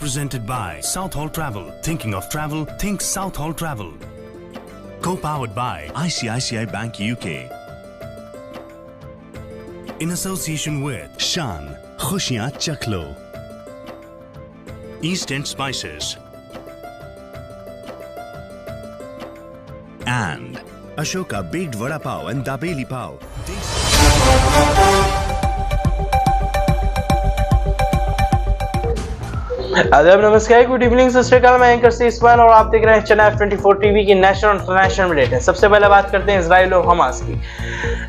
Presented by Southall Travel. Thinking of travel? Think Southall Travel. Co-powered by ICICI Bank UK. In association with Shan, Khushiyan Chaklo, East End Spices, and Ashoka Baked Vada Pav and Dabeli Pav. आदाब, नमस्कार, good evening, सत श्री अकाल। मैं anchor से इस्मान और आप देख रहे हैं चैनल F24 टीवी की नेशनल इंटरनेशनल बुलेटिन। सबसे पहले बात करते हैं इजराइल और हमास की।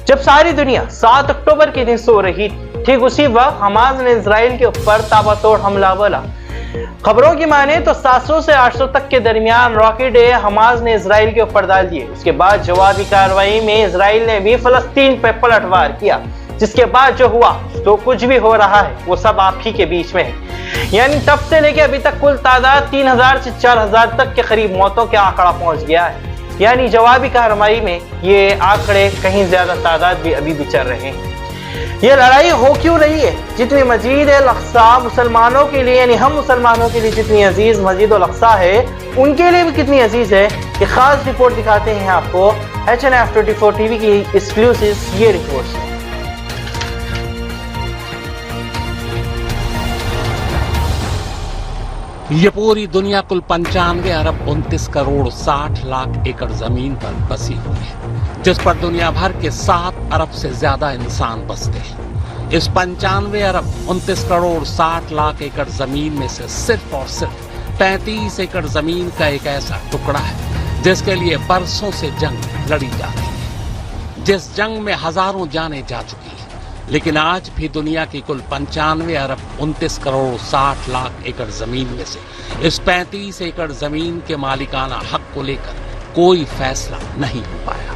जब सारी दुनिया 7 अक्टूबर के दिन सो रही थी, ठीक उसी वक्त हमास ने इजराइल के ऊपर ताबड़तोड़ हमला बोला। खबरों की माने तो 700 से 800 तक के दरमियान रॉकेट हमास ने इजराइल के ऊपर डाल दिए। उसके बाद जवाबी कार्रवाई में इजराइल ने भी फलस्तीन पर पलटवार किया, जिसके बाद जो हुआ, जो कुछ भी हो रहा है, वो सब आप ही के बीच में है। यानी तब से लेकर अभी तक कुल तादाद 3000 से 4000 तक के करीब मौतों के आंकड़ा पहुंच गया है। यानी जवाबी कार्रवाई में ये आंकड़े कहीं ज्यादा तादाद भी अभी भी चल रहे हैं। ये लड़ाई हो क्यों रही है? जितनी मस्जिद अल-अक़सा मुसलमानों के लिए, यानी हम मुसलमानों के लिए जितनी अजीज मस्जिद अल-अक़सा है, उनके लिए भी कितनी अजीज है, ये खास रिपोर्ट दिखाते हैं आपको F24 टीवी की एक्सक्लूसिव ये रिपोर्ट। ये पूरी दुनिया कुल 95 अरब 29 करोड़ 60 लाख एकड़ जमीन पर बसी हुई है, जिस पर दुनिया भर के 7 अरब से ज्यादा इंसान बसते हैं। इस 95 अरब 29 करोड़ 60 लाख एकड़ जमीन में से सिर्फ और सिर्फ 35 एकड़ जमीन का एक ऐसा टुकड़ा है जिसके लिए बरसों से जंग लड़ी जा रही है, जिस जंग में हजारों जानें जा चुकी है। लेकिन आज भी दुनिया की कुल 95 अरब 29 करोड़ 60 लाख एकड़ जमीन में से इस 35 एकड़ जमीन के मालिकाना हक को लेकर कोई फैसला नहीं हो पाया।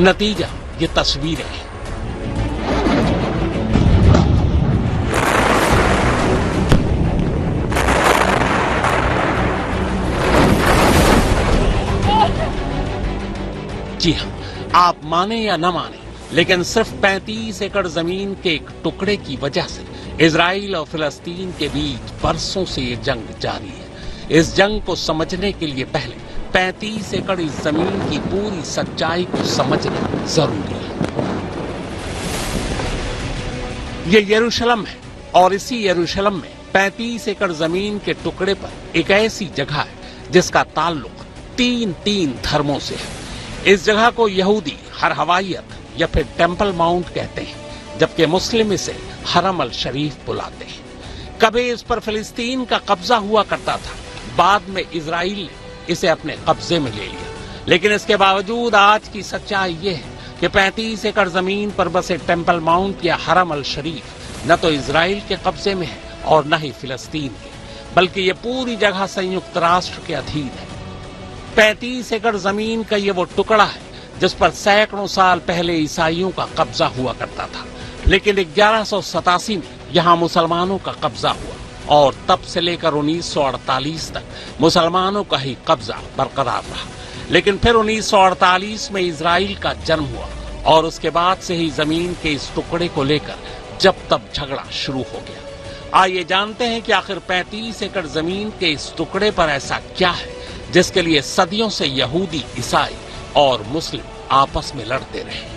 नतीजा ये तस्वीरें हैं। जी हाँ, आप माने या न माने, लेकिन सिर्फ 35 एकड़ जमीन के एक टुकड़े की वजह से इजराइल और फिलिस्तीन के बीच बरसों से ये जंग जारी है। इस जंग को समझने के लिए पहले 35 एकड़ इस जमीन की पूरी सच्चाई को समझना जरूरी है। ये यरूशलेम है और इसी यरूशलेम में 35 एकड़ जमीन के टुकड़े पर एक ऐसी जगह है जिसका ताल्लुक तीन धर्मों से है। इस जगह को यहूदी हर हवाइयत या फिर टेम्पल माउंट कहते हैं, जबकि मुस्लिम इसे हरम अल शरीफ बुलाते हैं। कभी इस पर फिलिस्तीन का कब्जा हुआ करता था, बाद में इजराइल ने इसे अपने कब्जे में ले लिया। लेकिन इसके बावजूद आज की सच्चाई ये है कि 35 एकड़ जमीन पर बसे टेम्पल माउंट या हरम अल शरीफ न तो इजराइल के कब्जे में है और न ही फिलिस्तीन के, बल्कि ये पूरी जगह संयुक्त राष्ट्र के अधीन है। 35 एकड़ जमीन का ये वो टुकड़ा है जिस पर सैकड़ों साल पहले ईसाइयों का कब्जा हुआ करता था, लेकिन 1187 में यहाँ मुसलमानों का कब्जा हुआ और तब से लेकर 1948 तक मुसलमानों का ही कब्जा बरकरार रहा। लेकिन फिर 1948 में इजराइल का जन्म हुआ और उसके बाद से ही जमीन के इस टुकड़े को लेकर जब तब झगड़ा शुरू हो गया। आइए जानते हैं कि आखिर 35 एकड़ जमीन के इस टुकड़े पर ऐसा क्या है जिसके लिए सदियों से यहूदी, ईसाई और मुस्लिम आपस में लड़ते रहे।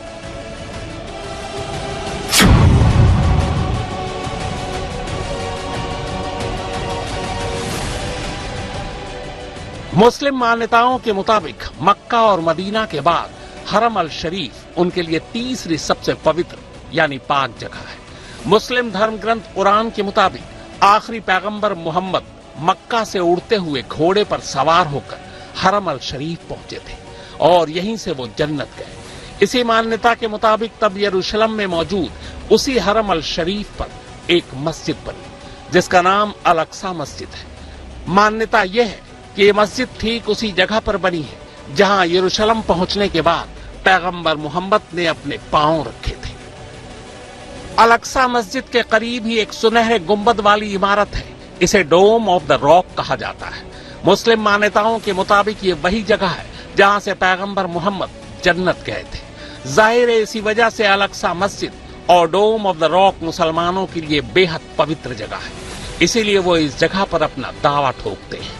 मुस्लिम मान्यताओं के मुताबिक मक्का और मदीना के बाद हरम अल शरीफ उनके लिए तीसरी सबसे पवित्र यानी पाक जगह है। मुस्लिम धर्म ग्रंथ कुरान के मुताबिक आखिरी पैगंबर मोहम्मद मक्का से उड़ते हुए घोड़े पर सवार होकर हरम अल शरीफ पहुंचे थे और यहीं से वो जन्नत गए। इसी मान्यता के मुताबिक तब यरूशलेम में मौजूद उसी हरम अल शरीफ पर एक मस्जिद बनी जिसका नाम अल-अक़सा मस्जिद है। मान्यता यह है कि ये मस्जिद ठीक उसी जगह पर बनी है जहां यरूशलेम पहुंचने के बाद पैगंबर मोहम्मद ने अपने पांव रखे थे। अल-अक़सा मस्जिद के करीब ही एक सुनहरे गुंबद वाली इमारत है, इसे डोम ऑफ द रॉक कहा जाता है। मुस्लिम मान्यताओं के मुताबिक ये वही जगह है जहां से पैगंबर मोहम्मद जन्नत गए थे। जाहिर है इसी वजह से अल-अक़सा मस्जिद और डोम ऑफ द रॉक मुसलमानों के लिए बेहद पवित्र जगह है। इसीलिए वो इस जगह पर अपना दावा ठोकते हैं।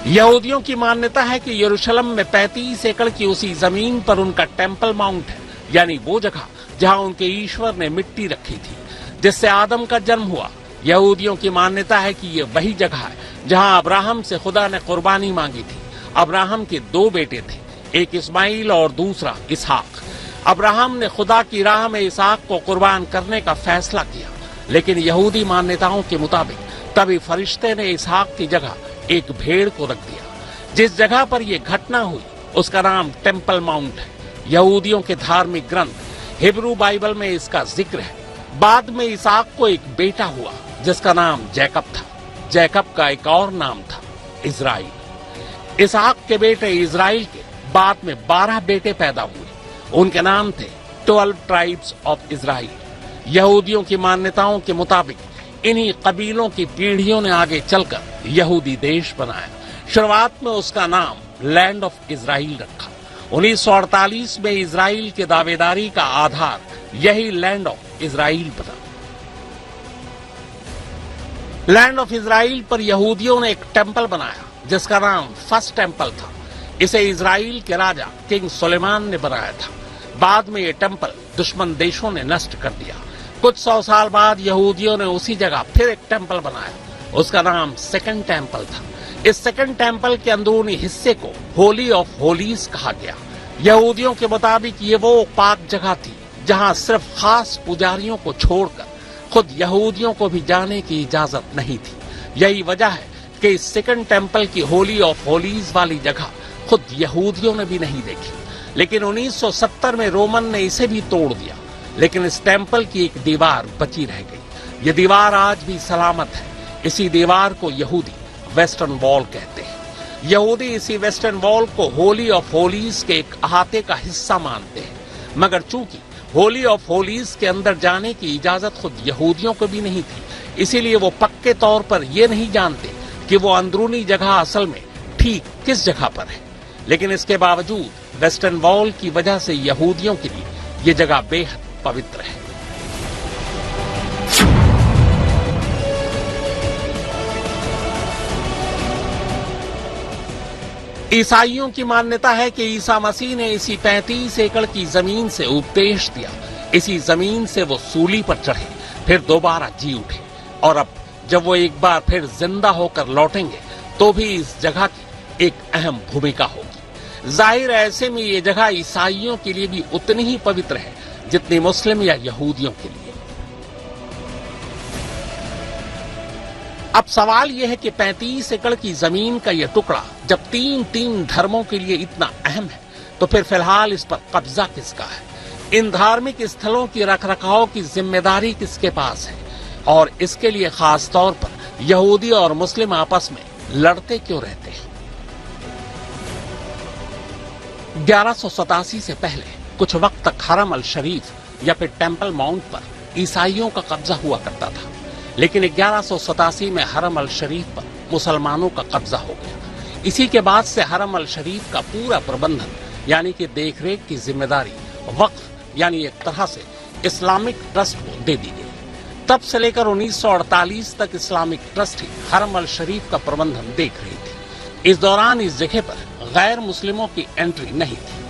यहूदियों की मान्यता है कि यरूशलेम में 35 एकड़ की उसी जमीन पर उनका टेम्पल माउंट है, यानी वो जगह जहां उनके ईश्वर ने मिट्टी रखी थी जिससे आदम का जन्म हुआ। यहूदियों की मान्यता है कि ये वही जगह है जहां अब्राहम से खुदा ने कुर्बानी मांगी थी। अब्राहम के 2 बेटे थे, एक इस्माइल और दूसरा इसहाक। अब्राहम ने खुदा की राह में इसहाक को कुर्बान करने का फैसला किया, लेकिन यहूदी मान्यताओं के मुताबिक तभी फरिश्ते ने इसहाक की जगह एक भेड़ को रख दिया। जिस जगह पर यह घटना हुई उसका नाम टेम्पल माउंट है। यहूदियों के धार्मिक ग्रंथ हिब्रू बाइबल में इसका जिक्र है। बाद में इसहाक को एक बेटा हुआ जिसका नाम जैकब था। जैकब का एक और नाम था इजराइल। इसहाक के बेटे इजराइल के बाद में 12 बेटे पैदा हुए। उनके नाम थे 12 ट्राइब्स ऑफ इजराइल। यहूदियों की मान्यताओं के मुताबिक इन्हीं कबीलों की पीढ़ियों ने आगे चलकर यहूदी देश बनाया। शुरुआत में उसका नाम लैंड ऑफ इजराइल रखा। 1948 में इजराइल के दावेदारी का आधार यही लैंड ऑफ इजराइल बना। लैंड ऑफ इजराइल पर यहूदियों ने एक टेम्पल बनाया जिसका नाम फर्स्ट टेम्पल था। इसे इजराइल के राजा किंग सुलेमान ने बनाया था। बाद में यह टेम्पल दुश्मन देशों ने नष्ट कर दिया। कुछ 100 साल बाद यहूदियों ने उसी जगह फिर एक टेम्पल बनाया। उसका नाम सेकंड टेम्पल था। इस सेकंड टेम्पल के अंदरूनी हिस्से को होली ऑफ होलीज कहा गया। यहूदियों के मुताबिक ये वो पाक जगह थी जहां सिर्फ खास पुजारियों को छोड़कर खुद यहूदियों को भी जाने की इजाजत नहीं थी। यही वजह है कि इस सेकंड टेम्पल की होली ऑफ होलीज वाली जगह खुद यहूदियों ने भी नहीं देखी। लेकिन 1970 में रोमन ने इसे भी तोड़ दिया, लेकिन इस टेम्पल की एक दीवार बची रह गई। ये दीवार आज भी सलामत है। इसी दीवार को यहूदी वेस्टर्न वॉल कहते हैं। यहूदी इसी वेस्टर्न वॉल को होली ऑफ होलीज के एक अहाते का हिस्सा मानते हैं, मगर चूंकि होली ऑफ होलीज के अंदर जाने की इजाजत खुद यहूदियों को भी नहीं थी, इसीलिए वो पक्के तौर पर ये नहीं जानते कि वो अंदरूनी जगह असल में ठीक किस जगह पर है। लेकिन इसके बावजूद वेस्टर्न वॉल की वजह से यहूदियों के लिए ये जगह बेहद पवित्र है। ईसाइयों की मान्यता है कि ईसा मसीह ने इसी 35 एकड़ की जमीन से उपदेश दिया। इसी जमीन से वो सूली पर चढ़े, फिर दोबारा जी उठे, और अब जब वो एक बार फिर जिंदा होकर लौटेंगे तो भी इस जगह की एक अहम भूमिका होगी। जाहिर है ऐसे में ये जगह ईसाइयों के लिए भी उतनी ही पवित्र है जितनी मुस्लिम या यहूदियों के लिए। अब सवाल यह है कि 35 एकड़ की जमीन का यह टुकड़ा जब तीन धर्मों के लिए इतना अहम है, तो फिर फिलहाल इस पर कब्जा किसका है? इन धार्मिक स्थलों की रखरखाव की जिम्मेदारी किसके पास है? और इसके लिए खास तौर पर यहूदी और मुस्लिम आपस में लड़ते क्यों रहते हैं? 1187 से पहले कुछ वक्त तक हरम अल शरीफ या फिर टेम्पल माउंट पर ईसाइयों का कब्जा हुआ करता था, लेकिन 1187 में हरम अल शरीफ पर मुसलमानों का कब्जा हो गया। इसी के बाद से हरम अल शरीफ का पूरा प्रबंधन यानी कि देखरेख की जिम्मेदारी वक्फ यानी एक तरह से इस्लामिक ट्रस्ट को दे दी गई। तब से लेकर 1948 तक इस्लामिक ट्रस्ट ही हरम अल शरीफ का प्रबंधन देख रही थी। इस दौरान इस जगह पर गैर मुस्लिमों की एंट्री नहीं थी।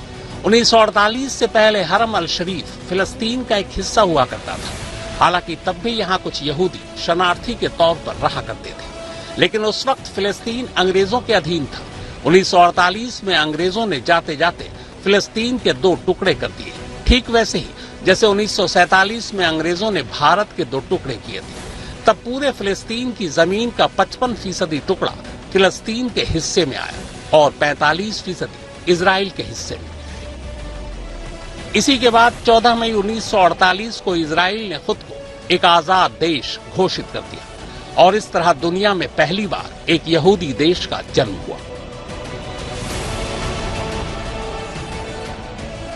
1948 से पहले हरम अल शरीफ फिलिस्तीन का एक हिस्सा हुआ करता था। हालांकि तब भी यहाँ कुछ यहूदी शरणार्थी के तौर पर रहा करते थे, लेकिन उस वक्त फिलिस्तीन अंग्रेजों के अधीन था। 1948 में अंग्रेजों ने जाते जाते फिलिस्तीन के 2 टुकड़े कर दिए, ठीक वैसे ही जैसे 1947 में अंग्रेजों ने भारत के 2 टुकड़े किए थे। तब पूरे फिलिस्तीन की जमीन का 55% टुकड़ा फिलिस्तीन के हिस्से में आया और 45% इजराइल के हिस्से में। इसी के बाद 14 मई 1948 को इजराइल ने खुद को एक आजाद देश घोषित कर दिया और इस तरह दुनिया में पहली बार एक यहूदी देश का जन्म हुआ।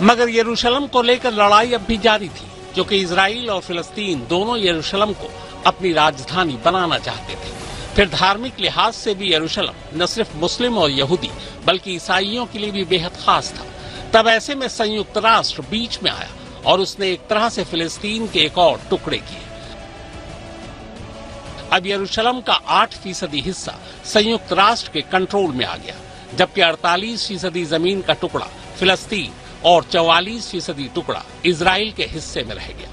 मगर यरूशलेम को लेकर लड़ाई अब भी जारी थी, क्योंकि इजराइल और फिलिस्तीन दोनों यरूशलेम को अपनी राजधानी बनाना चाहते थे। फिर धार्मिक लिहाज से भी यरूशलेम न सिर्फ मुस्लिम और यहूदी बल्कि ईसाइयों के लिए भी बेहद खास था। तब ऐसे में संयुक्त राष्ट्र बीच में आया और उसने एक तरह से फिलिस्तीन के एक और टुकड़े किए। अब यरूशलेम का 8% हिस्सा संयुक्त राष्ट्र के कंट्रोल में आ गया, जबकि 48% जमीन का टुकड़ा फिलिस्तीन और 44% टुकड़ा इजराइल के हिस्से में रह गया।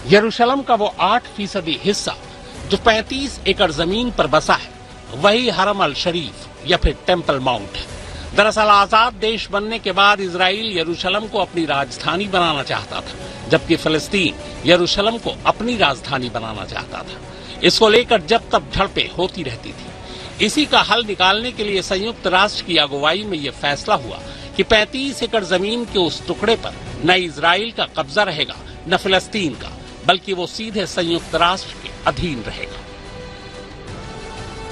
यरूशलेम का वो 8% हिस्सा जो 35 एकड़ जमीन पर बसा है, वही हरम अल शरीफ या फिर टेम्पल माउंट है। दरअसल आजाद देश बनने के बाद इजराइल यरूशलेम को अपनी राजधानी बनाना चाहता था, जबकि फिलिस्तीन यरूशलेम को अपनी राजधानी बनाना चाहता था। इसको लेकर जब तब झड़पें होती रहती थी। इसी का हल निकालने के लिए संयुक्त राष्ट्र की अगुवाई में यह फैसला हुआ कि 35 एकड़ जमीन के उस टुकड़े पर न इजराइल का कब्जा रहेगा न फिलिस्तीन का, बल्कि वो सीधे संयुक्त राष्ट्र के अधीन रहेगा।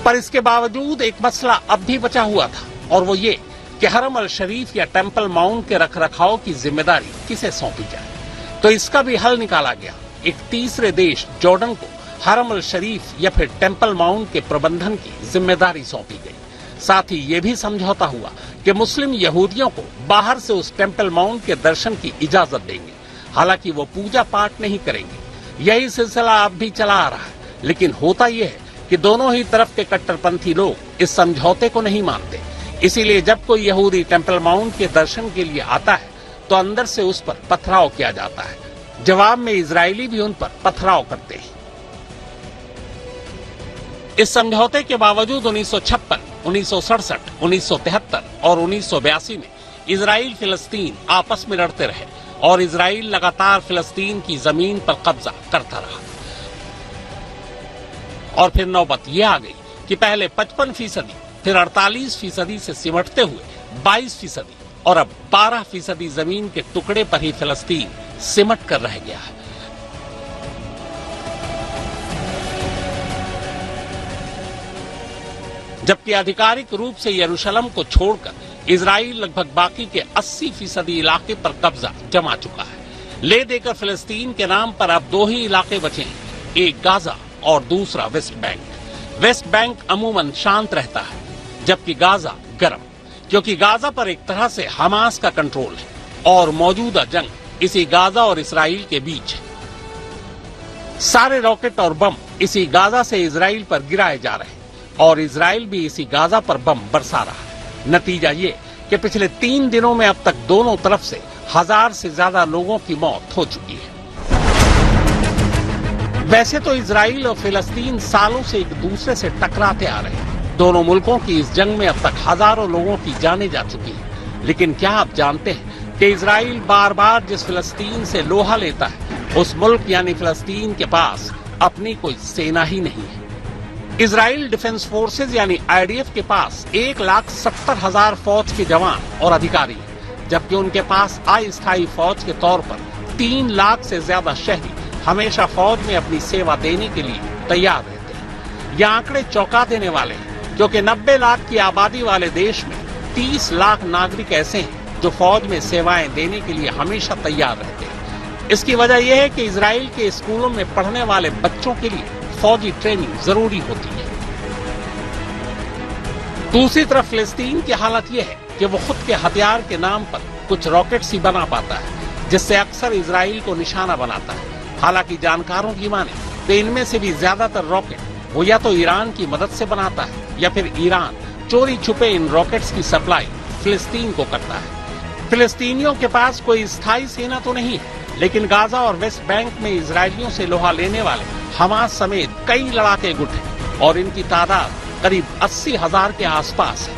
पर इसके बावजूद एक मसला अब भी बचा हुआ था, और वो ये कि हरम अल शरीफ या टेम्पल माउंट के रखरखाव की जिम्मेदारी किसे सौंपी जाए। तो इसका भी हल निकाला गया। एक तीसरे देश जॉर्डन को हरम अल शरीफ या फिर टेम्पल माउंट के प्रबंधन की जिम्मेदारी सौंपी गई। साथ ही ये भी समझौता हुआ कि मुस्लिम यहूदियों को बाहर से उस टेम्पल माउंट के दर्शन की इजाजत देंगे। हालांकि वो पूजा पाठ नहीं करेंगे। यही सिलसिला अब भी चला आ रहा है, लेकिन होता यह है कि दोनों ही तरफ के कट्टरपंथी लोग इस समझौते को नहीं मानते। इसीलिए जब कोई यहूदी टेम्पल माउंट के दर्शन के लिए आता है तो अंदर से उस पर पथराव किया जाता है। जवाब में इजरायली भी उन पर पथराव करते हैं। इस समझौते के बावजूद 1956, 1967, 1973 और 1982 में इजराइल फिलिस्तीन आपस में लड़ते रहे और इजराइल लगातार फिलिस्तीन की जमीन पर कब्जा करता रहा। और फिर नौबत यह आ गई कि पहले 55%, फिर 48% से सिमटते हुए 22% और अब 12% जमीन के टुकड़े पर ही फिलिस्तीन सिमट कर रह गया है। जबकि आधिकारिक रूप से यरूशलेम को छोड़कर इजराइल लगभग बाकी के 80% इलाके पर कब्जा जमा चुका है। ले देकर फिलिस्तीन के नाम पर अब 2 ही इलाके बचे हैं, एक गाजा और दूसरा वेस्ट बैंक। वेस्ट बैंक अमूमन शांत रहता है, जबकि गाजा गर्म, क्योंकि गाजा पर एक तरह से हमास का कंट्रोल है और मौजूदा जंग इसी गाजा और इसराइल के बीच है। सारे रॉकेट और बम इसी गाजा से इजराइल पर गिराए जा रहे हैं और इजराइल भी इसी गाजा पर बम बरसा रहा है। नतीजा ये कि पिछले 3 दिनों में अब तक दोनों तरफ से 1000 से ज्यादा लोगों की मौत हो चुकी है। वैसे तो इजराइल और फिलिस्तीन सालों से एक दूसरे से टकराते आ रहे हैं। दोनों मुल्कों की इस जंग में अब तक हजारों लोगों की जानें जा चुकी हैं। लेकिन क्या आप जानते हैं कि इजराइल बार बार जिस फिलिस्तीन से लोहा लेता है, उस मुल्क यानी फिलिस्तीन के पास अपनी कोई सेना ही नहीं है। इजराइल डिफेंस फोर्सेज यानी IDF के पास 1,70,000 फौज के जवान और अधिकारी हैं, जबकि उनके पास अस्थायी फौज के तौर पर 3 लाख से ज्यादा शहरी हमेशा फौज में अपनी सेवा देने के लिए तैयार रहते हैं। ये आंकड़े चौंका देने वाले हैं, क्योंकि 90 लाख की आबादी वाले देश में 30 लाख नागरिक ऐसे हैं जो फौज में सेवाएं देने के लिए हमेशा तैयार रहते हैं। इसकी वजह यह है कि इजराइल के स्कूलों में पढ़ने वाले बच्चों के लिए फौजी ट्रेनिंग जरूरी होती है। दूसरी तरफ फिलिस्तीन की हालत यह है कि वो खुद के हथियार के नाम पर कुछ रॉकेट्स ही बना पाता है, जिससे अक्सर इजराइल को निशाना बनाता है। हालांकि जानकारों की माने तो इनमें से भी ज्यादातर रॉकेट वो या तो ईरान की मदद से बनाता है या फिर ईरान चोरी छुपे इन रॉकेट्स की सप्लाई फिलिस्तीन को करता है। फिलिस्तीनियों के पास कोई स्थायी सेना तो नहीं है, लेकिन गाजा और वेस्ट बैंक में इजरायलियों से लोहा लेने वाले हमास समेत कई लड़ाके गुट हैं और इनकी तादाद करीब 80,000 के आसपास है।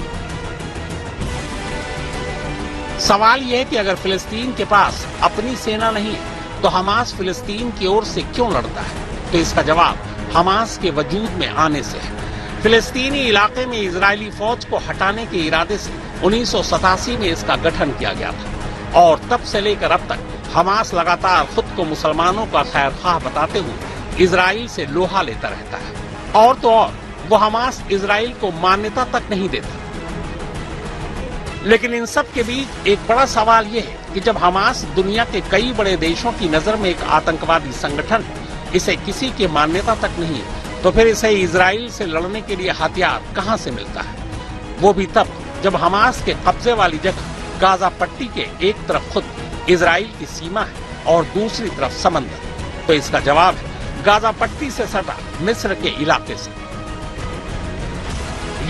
सवाल यह है कि अगर फिलिस्तीन के पास अपनी सेना नहीं है तो हमास फिलिस्तीन की ओर से क्यों लड़ता है? तो इसका जवाब हमास के वजूद में आने से है। फिलिस्तीनी इलाके में इजरायली फौज को हटाने के इरादे से 1987 में इसका गठन किया गया था और तब से लेकर अब तक हमास लगातार खुद को मुसलमानों का खैरख्वाह बताते हुए इजराइल से लोहा लेता रहता है। और तो और वो हमास इजराइल को मान्यता तक नहीं देता। लेकिन इन सब के बीच एक बड़ा सवाल यह है कि जब हमास दुनिया के कई बड़े देशों की नजर में एक आतंकवादी संगठन है, इसे किसी की मान्यता तक नहीं है, तो फिर इसे इजराइल से लड़ने के लिए हथियार कहां से मिलता है, वो भी तब जब हमास के कब्जे वाली जगह गाजा पट्टी के एक तरफ खुद इजराइल की सीमा है और दूसरी तरफ समंदर। तो इसका जवाब है गाजा पट्टी से सटा मिस्र के इलाके से।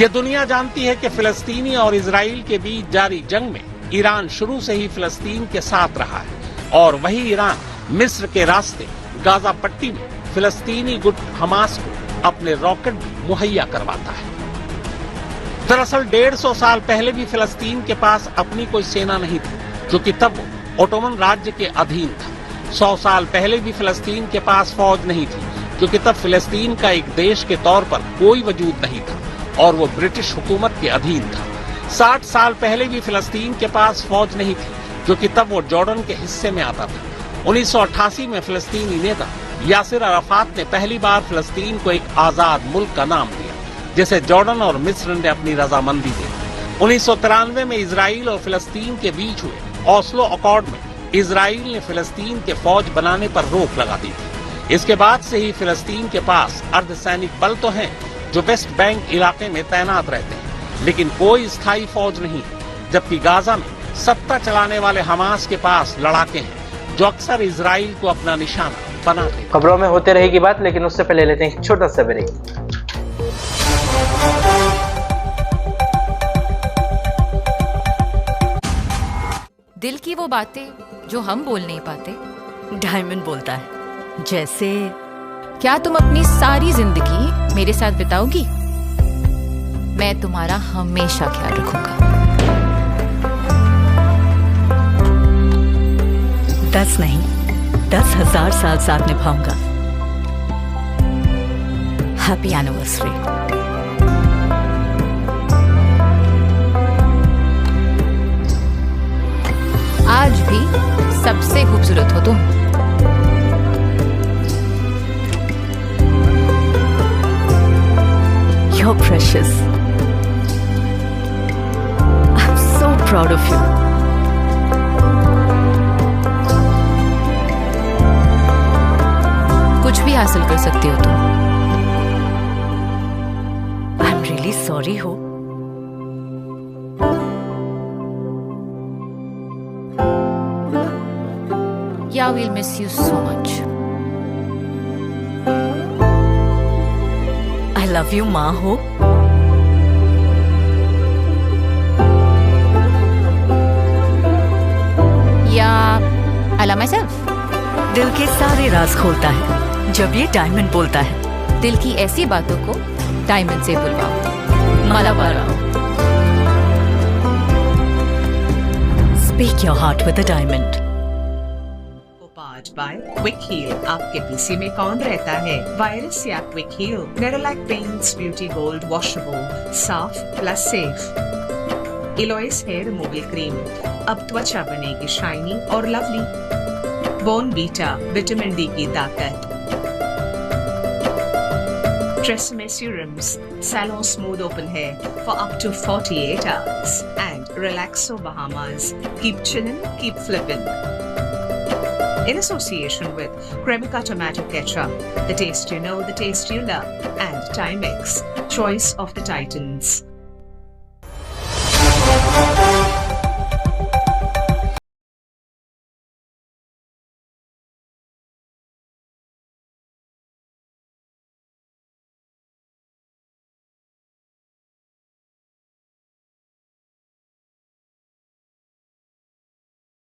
यह दुनिया जानती है कि फिलिस्तीनी और इजराइल के बीच जारी जंग में ईरान शुरू से ही फिलिस्तीन के साथ रहा है और वही ईरान मिस्र के रास्ते गाजा पट्टी में फिलिस्तीनी गुट हमास को अपने रॉकेट भी मुहैया करवाता है। दरअसल 150 साल पहले भी फिलिस्तीन के पास अपनी कोई सेना नहीं थी, क्योंकि तब वो ओटोमन राज्य के अधीन था। 100 साल पहले भी फिलिस्तीन के पास फौज नहीं थी, क्योंकि तब फिलिस्तीन का एक देश के तौर पर कोई वजूद नहीं था और वो ब्रिटिश हुकूमत के अधीन था। 60 साल पहले भी फिलिस्तीन के पास फौज नहीं थी, क्योंकि तब वो जॉर्डन के हिस्से में आता था। 1988 में फिलिस्तीनी नेता यासिर अराफात ने पहली बार फिलिस्तीन को एक आजाद मुल्क का नाम दिया, जिसे जॉर्डन और मिस्र ने अपनी रजामंदी दी। 1993 में इजराइल और फिलिस्तीन के बीच हुए ओस्लो अकॉर्ड में इजराइल ने फिलिस्तीन के फौज बनाने पर रोक लगा दी थी। इसके बाद से ही फिलिस्तीन के पास अर्धसैनिक बल तो हैं जो वेस्ट बैंक इलाके में तैनात रहते हैं, लेकिन कोई स्थायी फौज नहीं है। जबकि गाजा में सत्ता चलाने वाले हमास के पास लड़ाके हैं जो अक्सर इजराइल को अपना निशाना बनाते हैं। खबरों में होते रहेगी बात, लेकिन उससे पहले लेते हैं एक छोटा सा ब्रेक। दिल की वो बातें जो हम बोल नहीं पाते, डायमंड बोलता है। जैसे क्या तुम अपनी सारी जिंदगी मेरे साथ बिताओगी? मैं तुम्हारा हमेशा ख्याल रखूंगा। 10 नहीं 10,000 साल साथ निभाऊंगा। Happy anniversary. आज भी सबसे खूबसूरत हो तुम। You're precious. I'm so proud of you. कुछ भी हासिल कर सकती हो तुम। I'm really sorry हो। Yeah, we'll miss you so much. I love you माँ हो। Yeah, I love myself. दिल के सारे राज खोलता है जब ये डायमंड बोलता है। दिल की ऐसी बातों को डायमंड से बुलवाओ। Malabar. Speak your heart with a diamond. Powered by Quick Heal। आपके पीसी में कौन रहता है? वायरस या Quick Heal। Nerolac Paints Beauty Gold Washable, साफ प्लस सेफ। इलोइस हेयर रिमूवल क्रीम, अब त्वचा बनेगी शाइनी और lovely. Bournvita, vitamin D की ताकत। Tresemme serums, salon smooth open hair for up to 48 hours. And Relaxo Bahamas, keep chillin', keep flippin'. In association with Cremica Tomato Ketchup, the taste you know, the taste you love, and Timex, choice of the Titans.